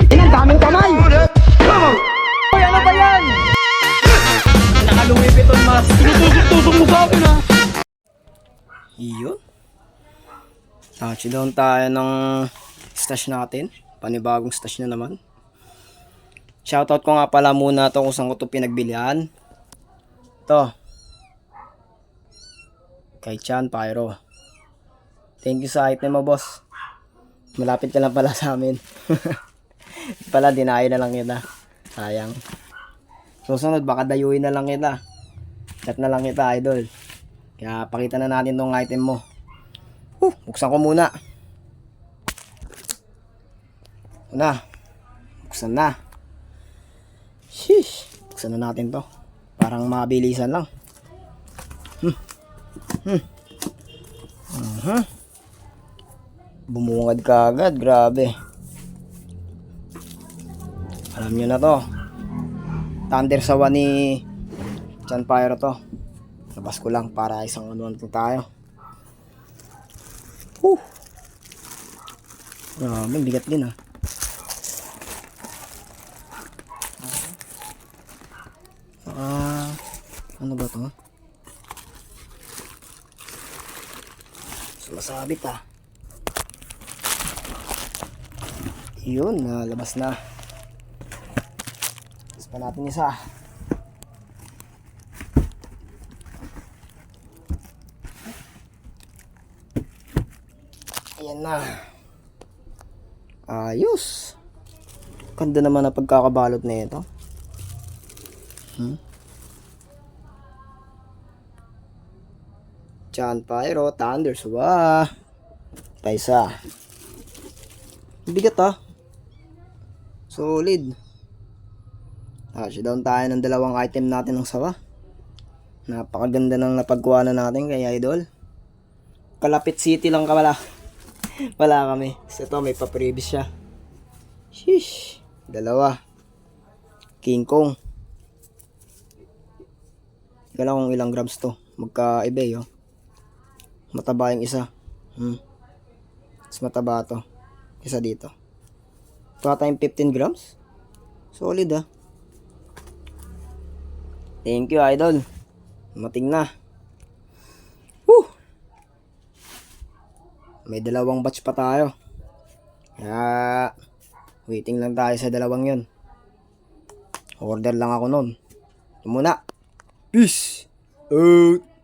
Ang daming kamay! Hoy, ano ba yan? Nakaluwi piton mas. Tinutusok-tusok mo sa akin ha. Iyon. Touchdown tayo ng stash natin. Panibagong stash na naman. Shoutout ko nga pala muna to kung saan ko to pinagbilihan. Ito. Kay Chan Pyro. Thank you sa item mo, boss. Malapit ka lang pala sa amin. Pala, dinayo na lang kita. Sayang. Susunod, baka dayuin na lang kita. Chat na lang kita, idol. Kaya pakita na natin tong item mo. Buksan ko muna. Buksan na. Sheesh. Buksan na natin to. Parang mabilisan lang. Bumungad ka agad. Grabe. Alam nyo na to. Thunder sawa ni Chan Pyro to. Labas ko lang para isang anuan to tayo. Grabe, bigat din ano ba to? Sumasabit Yun, labas na. Labas pa natin isa. Ayan na. Ayos. Ganda naman na pagkakabalot na ito. Chan Pyro, Thunder Sawa. Paisa. Bigat Solid. Down tayo ng dalawang item natin ng sawa. Napakaganda ng napagkuha na natin kay Idol. Kalapit City lang ka wala kami. Kasi ito may pa-previous siya. Sheesh. Dalawa. King Kong. Hindi lang kung ilang grams to. Magka-iba mataba yung isa. Mas mataba to. Isa dito. Ito ata yung 15 grams. Solid Thank you, Idol. Mating na. May dalawang batch pa tayo. Kaya waiting lang tayo sa dalawang yun. Order lang ako nun. Ito muna. Peace out.